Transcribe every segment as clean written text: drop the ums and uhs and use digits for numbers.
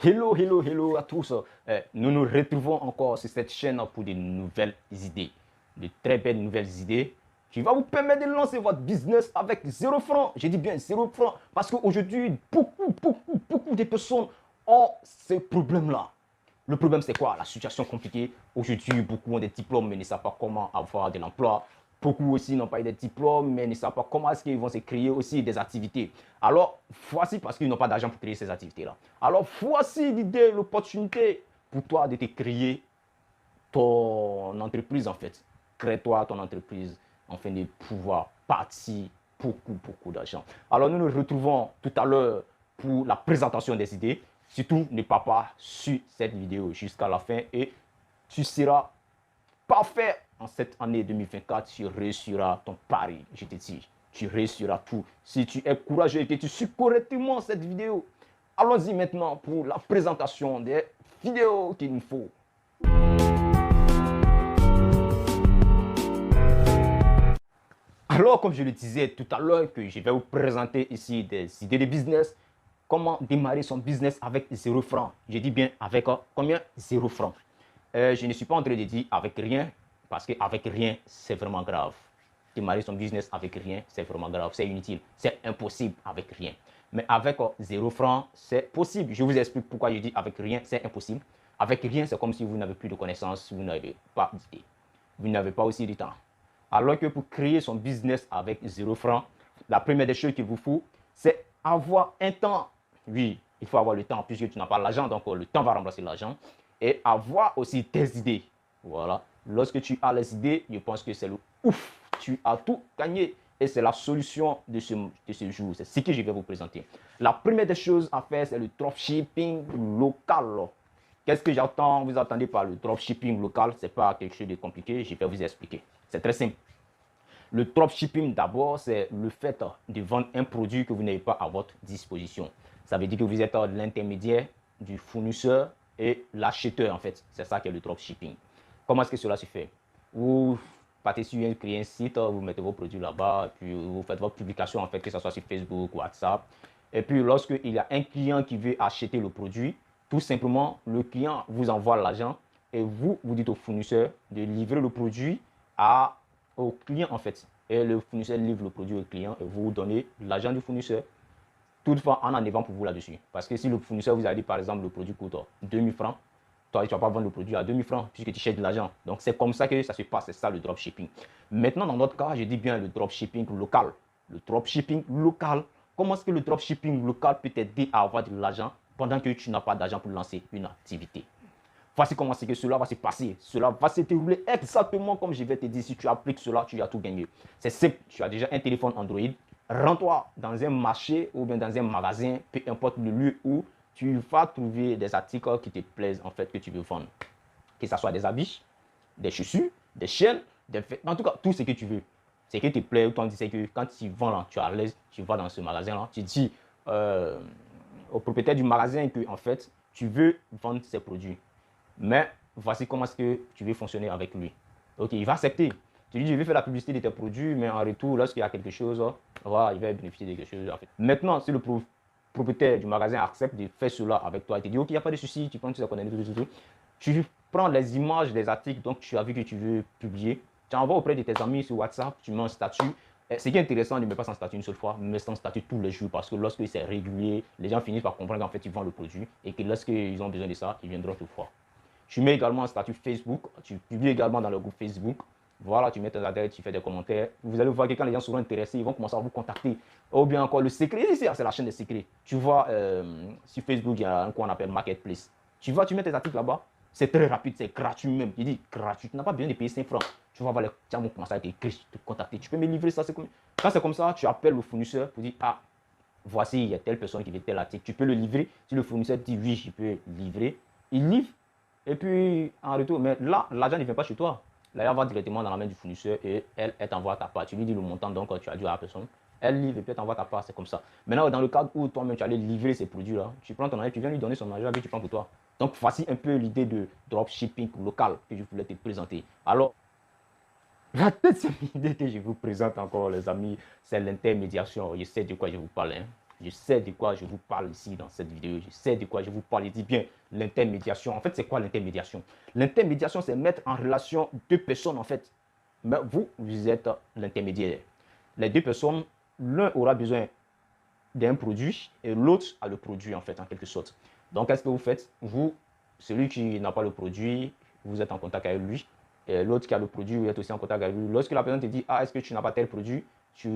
Hello, hello, hello à tous. Nous nous retrouvons encore sur cette chaîne pour de nouvelles idées, de très belles nouvelles idées qui vont vous permettre de lancer votre business avec 0 francs. Je dis bien 0 francs parce qu'aujourd'hui, beaucoup de personnes ont ces problèmes-là. Le problème, c'est quoi? La situation compliquée. Aujourd'hui, beaucoup ont des diplômes mais ne savent pas comment avoir de l'emploi. Beaucoup aussi n'ont pas eu de diplômes mais ne savent pas comment est-ce qu'ils vont se créer aussi des activités. Alors, voici parce qu'ils n'ont pas d'argent pour créer ces activités-là. Alors, voici l'idée, l'opportunité pour toi de te créer ton entreprise en fait. Crée-toi ton entreprise afin de pouvoir partir beaucoup d'argent. Alors, nous nous retrouvons tout à l'heure pour la présentation des idées. Surtout, ne pars pas sur cette vidéo jusqu'à la fin et tu seras parfait en cette année 2024. Tu réussiras ton pari, je te dis. Tu réussiras tout. Si tu es courageux et que tu suis correctement cette vidéo, allons-y maintenant pour la présentation des vidéos qu'il nous faut. Alors, comme je le disais tout à l'heure, que je vais vous présenter ici des idées de business. Comment démarrer son business avec 0 francs. Je dis bien avec combien? 0 francs. Je ne suis pas en train de dire avec rien, parce qu'avec rien, c'est vraiment grave. Démarrer son business avec rien, c'est vraiment grave, c'est inutile, c'est impossible avec rien. Mais avec 0 francs, c'est possible. Je vous explique pourquoi je dis avec rien, c'est impossible. Avec rien, c'est comme si vous n'avez plus de connaissances, vous n'avez pas d'idée, vous n'avez pas aussi du temps. Alors que pour créer son business avec 0 francs, la première des choses qu'il vous faut, c'est avoir un temps. Oui, il faut avoir le temps puisque tu n'as pas l'argent, donc le temps va remplacer l'argent. Et avoir aussi tes idées. Voilà. Lorsque tu as les idées, je pense que c'est le ouf. Tu as tout gagné. Et c'est la solution de ce jour. C'est ce que je vais vous présenter. La première des choses à faire, c'est le dropshipping local. Qu'est-ce que j'entends? Vous attendez par le dropshipping local? Ce n'est pas quelque chose de compliqué. Je vais vous expliquer. C'est très simple. Le dropshipping, d'abord, c'est le fait de vendre un produit que vous n'avez pas à votre disposition. Ça veut dire que vous êtes l'intermédiaire du fournisseur et l'acheteur, en fait. C'est ça qui est le dropshipping. Comment est-ce que cela se fait? Vous partez sur créer un site, vous mettez vos produits là-bas, puis vous faites votre publication, en fait, que ce soit sur Facebook, WhatsApp. Et puis, lorsqu'il y a un client qui veut acheter le produit, tout simplement, le client vous envoie l'argent et vous dites au fournisseur de livrer le produit au client, en fait. Et le fournisseur livre le produit au client et vous donnez l'argent du fournisseur. Toutefois, en enlevant pour vous là-dessus. Parce que si le fournisseur vous a dit, par exemple, le produit coûte 2000 francs, toi, tu ne vas pas vendre le produit à 2000 francs puisque tu cherches de l'argent. Donc, c'est comme ça que ça se passe. C'est ça le dropshipping. Maintenant, dans notre cas, je dis bien le dropshipping local. Le dropshipping local. Comment est-ce que le dropshipping local peut t'aider à avoir de l'argent pendant que tu n'as pas d'argent pour lancer une activité? Voici comment c'est que cela va se passer. Cela va se dérouler exactement comme je vais te dire. Si tu appliques cela, tu as tout gagné. C'est simple. Tu as déjà un téléphone Android. Rends-toi dans un marché ou bien dans un magasin, peu importe le lieu où tu vas trouver des articles qui te plaisent, en fait, que tu veux vendre. Que ce soit des habits, des chaussures, des chaînes, en tout cas, tout ce que tu veux. Ce qui te plaît, autant dire, c'est que quand tu vends là, tu es à l'aise, tu vas dans ce magasin-là, tu dis au propriétaire du magasin que, en fait, tu veux vendre ces produits. Mais voici comment est-ce que tu veux fonctionner avec lui. Ok, il va accepter. Tu lui dis, je vais faire la publicité de tes produits, mais en retour, lorsqu'il y a quelque chose, voilà, il va bénéficier de quelque chose. En fait. Maintenant, si le propriétaire du magasin accepte de faire cela avec toi, il te dit, ok, il n'y a pas de souci, tu prends tout ça, tout. Tu prends les images des articles donc tu as vu que tu veux publier, tu envoies auprès de tes amis sur WhatsApp, tu mets un statut. Ce qui est intéressant, ne mets pas son statut une seule fois, mais son statut tous les jours parce que lorsque c'est régulier, les gens finissent par comprendre qu'en fait, ils vendent le produit et que lorsqu'ils ont besoin de ça, ils viendront toutefois. Tu mets également un statut Facebook, tu publies également dans le groupe Facebook. Voilà, tu mets tes adresses, tu fais des commentaires. Vous allez voir que quand les gens seront intéressés, ils vont commencer à vous contacter. Ou bien encore, le secret, ici, c'est la chaîne des secrets. Tu vois, sur Facebook, il y a un qu'on appelle Marketplace. Tu vois, tu mets tes articles là-bas. C'est très rapide, c'est gratuit même. Je dis gratuit, tu n'as pas besoin de payer 5 francs. Tu vas voir les gens vont commencer à t'écrire, te contacter. Tu peux me livrer ça. Quand c'est comme ça, tu appelles le fournisseur pour dire, ah, voici, il y a telle personne qui veut tel article. Tu peux le livrer. Si le fournisseur dit, oui, je peux livrer, il livre. Et puis, en retour, mais là, l'argent ne vient pas chez toi. L'argent va directement dans la main du fournisseur et elle t'envoie ta part. Tu lui dis le montant, donc tu as dû à la personne. Elle livre et puis elle t'envoie ta part, c'est comme ça. Maintenant, dans le cadre où toi-même tu allais livrer ces produits-là, tu prends ton argent, tu viens lui donner son argent et tu prends pour toi. Donc, voici un peu l'idée de dropshipping local que je voulais te présenter. Alors, la deuxième idée que je vous présente encore, les amis, c'est l'intermédiation. Je sais de quoi je vous parle. Hein. Je sais de quoi je vous parle ici dans cette vidéo. Je sais de quoi je vous parle. Je dis bien l'intermédiation. En fait, c'est quoi l'intermédiation? L'intermédiation, c'est mettre en relation deux personnes, en fait. Mais vous êtes l'intermédiaire. Les deux personnes, l'un aura besoin d'un produit et l'autre a le produit, en fait, en quelque sorte. Donc, qu'est-ce que vous faites? Vous, celui qui n'a pas le produit, vous êtes en contact avec lui. Et l'autre qui a le produit, vous êtes aussi en contact avec lui. Lorsque la personne te dit, ah, est-ce que tu n'as pas tel produit? Tu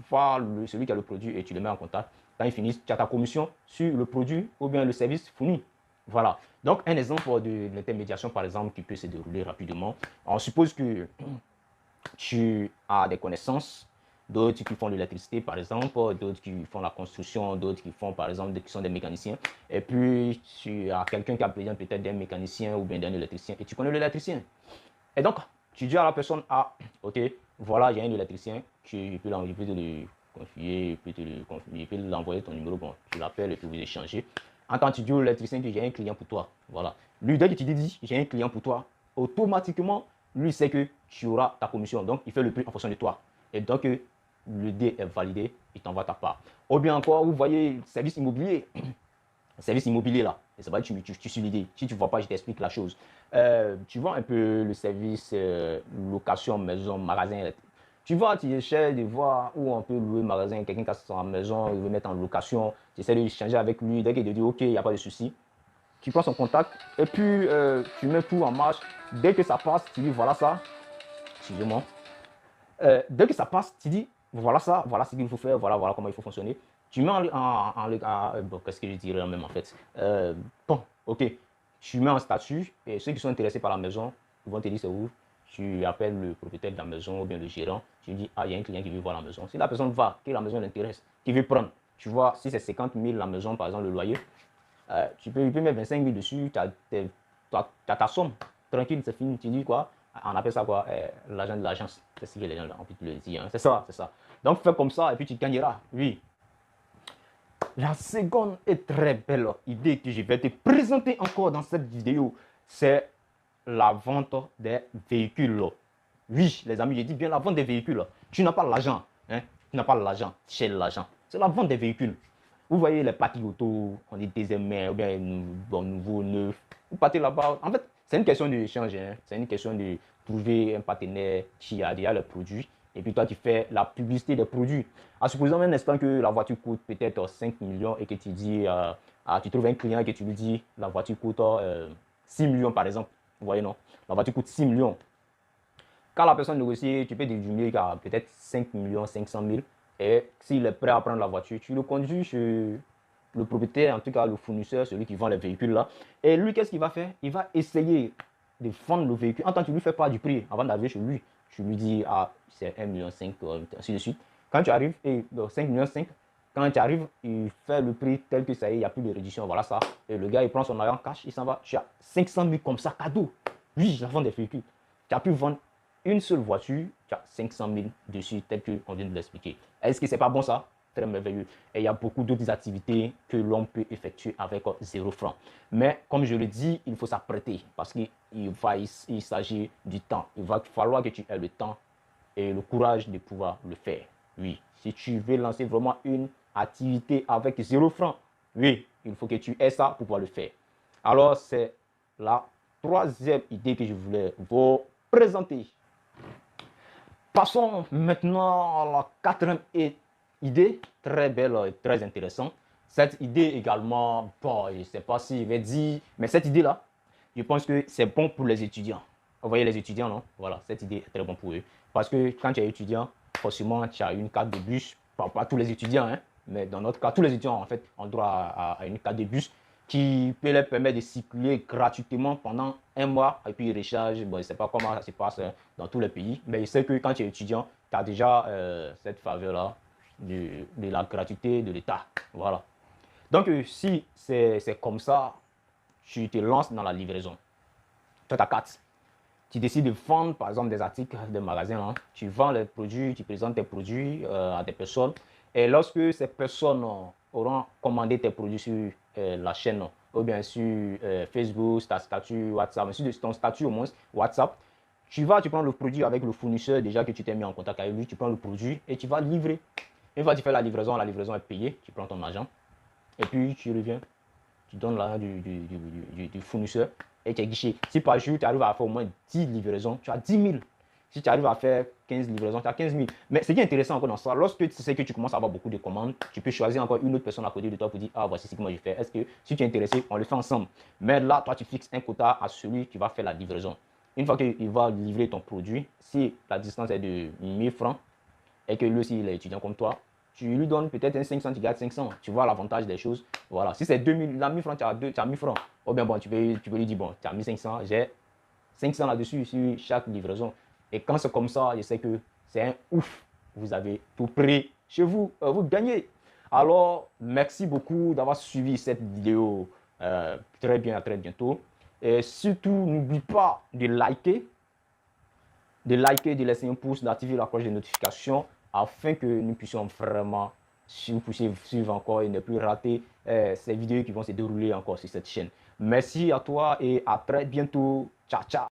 vois celui qui a le produit et tu le mets en contact. Quand ils finissent, tu as ta commission sur le produit ou bien le service fourni. Voilà. Donc, un exemple de l'intermédiation, par exemple, qui peut se dérouler rapidement. On suppose que tu as des connaissances, d'autres qui font de l'électricité, par exemple, d'autres qui font la construction, d'autres qui font, par exemple, qui sont des mécaniciens. Et puis, tu as quelqu'un qui a besoin peut-être d'un mécanicien ou bien d'un électricien et tu connais l'électricien. Et donc, tu dis à la personne, ah, ok, voilà, il y a un électricien, tu peux te le confier, il peut l'envoyer ton numéro, bon, tu l'appelles et puis vous échangez. En tant que tu dis à l'électricien que j'ai un client pour toi, voilà. Lui, dès que tu dis, j'ai un client pour toi, automatiquement, lui sait que tu auras ta commission. Donc, il fait le prix en fonction de toi. Et donc, le dé est validé, il t'envoie ta part. Ou bien encore, vous voyez, service immobilier. Service immobilier là, c'est vrai que tu suis l'idée. Si tu ne vois pas, je t'explique la chose. Tu vois un peu le service location, maison, magasin. Tu vois, tu essaies de voir où on peut louer magasin. Quelqu'un qui a sa maison, il veut mettre en location. Tu essaies de changer avec lui. Dès qu'il te dit OK, il n'y a pas de souci, tu prends son contact et puis tu mets tout en marche. Dès que ça passe, tu dis voilà ça. Excusez-moi. Dès que ça passe, tu dis voilà ça, voilà ce qu'il faut faire, voilà, voilà comment il faut fonctionner. Tu mets bon, qu'est-ce que je dirais même en fait? Bon, ok. Tu mets en statut et ceux qui sont intéressés par la maison, ils vont te dire c'est où. Tu appelles le propriétaire de la maison ou bien le gérant. Tu lui dis, ah, il y a un client qui veut voir la maison. Si la personne va, que la maison l'intéresse, qui veut prendre, tu vois, si c'est 50 000 la maison, par exemple, le loyer, tu peux mettre 25 000 dessus, tu as ta somme. Tranquille, c'est fini. Tu dis quoi? On appelle ça quoi? L'agent de l'agence. C'est ce que les gens ont envie de le dire. Hein. C'est ça, c'est ça. Donc fais comme ça et puis tu gagneras. Oui. La seconde et très belle idée que je vais te présenter encore dans cette vidéo, c'est la vente des véhicules. Oui, les amis, je dis bien la vente des véhicules. Tu n'as pas l'argent. Hein? Tu n'as pas l'argent chez l'agent. C'est la vente des véhicules. Vous voyez les parties auto, on dit deuxième main ou bien bon, nouveau, neuf. Vous partez là-bas. En fait, c'est une question d'échange. Hein? C'est une question de trouver un partenaire qui a déjà le produit. Et puis toi, tu fais la publicité des produits. En supposant un instant que la voiture coûte peut-être 5 millions et que tu dis, tu trouves un client et que tu lui dis, la voiture coûte 6 millions par exemple. Vous voyez, non? La voiture coûte 6 millions. Quand la personne négocie, tu peux diminuer à peut-être 5 millions 500 000. Et s'il est prêt à prendre la voiture, tu le conduis chez le propriétaire, en tout cas le fournisseur, celui qui vend les véhicules là. Et lui, qu'est-ce qu'il va faire? Il va essayer de vendre le véhicule. En tant que tu lui fais pas du prix avant d'arriver chez lui, tu lui dis, ah, c'est 1,5 million, ainsi de suite. Quand tu arrives, et 5,5 millions, quand tu arrives, il fait le prix tel que ça y est, il n'y a plus de réduction, voilà ça. Et le gars, il prend son argent cash, il s'en va. Tu as 500 000 comme ça, cadeau. Oui, la vente des véhicules. Tu as pu vendre une seule voiture, tu as 500 000 dessus, tel qu'on vient de l'expliquer. Est-ce que c'est pas bon ça? Très merveilleux. Et il y a beaucoup d'autres activités que l'on peut effectuer avec 0 francs. Mais comme je le dis, il faut s'apprêter parce qu'il s'agit du temps. Il va falloir que tu aies le temps et le courage de pouvoir le faire. Oui, si tu veux lancer vraiment une activité avec 0 francs, oui, il faut que tu aies ça pour pouvoir le faire. Alors, c'est la troisième idée que je voulais vous présenter. Passons maintenant à la quatrième idée, très belle et très intéressante. Cette idée également, bon, je ne sais pas si je vais dire, mais cette idée-là, je pense que c'est bon pour les étudiants. Vous voyez les étudiants, non? Voilà, cette idée est très bonne pour eux. Parce que quand tu es étudiant, forcément, tu as une carte de bus, pas tous les étudiants, hein, mais dans notre cas, tous les étudiants, en fait, ont droit à une carte de bus qui peut leur permettre de circuler gratuitement pendant un mois et puis ils rechargent. Bon, je ne sais pas comment ça se passe dans tous les pays, mais je sais que quand tu es étudiant, tu as déjà cette faveur-là de la gratuité de l'État. Voilà. Donc, si c'est comme ça, tu te lances dans la livraison. Tu as ta carte. Tu décides de vendre, par exemple, des articles de magasin. Hein. Tu vends les produits, tu présentes tes produits à des personnes. Et lorsque ces personnes auront commandé tes produits sur la chaîne, ou bien sur Facebook, ta statut, WhatsApp, sur ton statut au moins, WhatsApp, tu prends le produit avec le fournisseur déjà que tu t'es mis en contact avec lui, tu prends le produit et tu vas livrer. Une fois que tu fais la livraison est payée, tu prends ton argent et puis tu reviens, tu donnes l'argent du fournisseur et tu es guichet. Si par jour tu arrives à faire au moins 10 livraisons, tu as 10 000. Si tu arrives à faire 15 livraisons, tu as 15 000. Mais ce qui est intéressant encore dans ça, lorsque tu sais que tu commences à avoir beaucoup de commandes, tu peux choisir encore une autre personne à côté de toi pour dire, ah, voici ce que moi je fais. Est-ce que si tu es intéressé, on le fait ensemble. Mais là, toi, tu fixes un quota à celui qui va faire la livraison. Une fois qu'il va livrer ton produit, si la distance est de 1000 francs et que lui aussi, il est étudiant comme toi, tu lui donnes peut-être un 500, tu gardes 500. Tu vois l'avantage des choses. Voilà. Si c'est 2000, la 1000 francs, tu as 1000 francs. Ou bien bon, tu peux lui dire, bon, tu as 1500, j'ai 500 là-dessus sur chaque livraison. Et quand c'est comme ça, je sais que c'est un ouf. Vous avez tout pris chez vous, vous gagnez. Alors, merci beaucoup d'avoir suivi cette vidéo. Très bien, à très bientôt. Et surtout, n'oublie pas de laisser un pouce, d'activer la cloche de notification afin que nous puissions vraiment suivre encore et ne plus rater ces vidéos qui vont se dérouler encore sur cette chaîne. Merci à toi et à très bientôt. Ciao, ciao.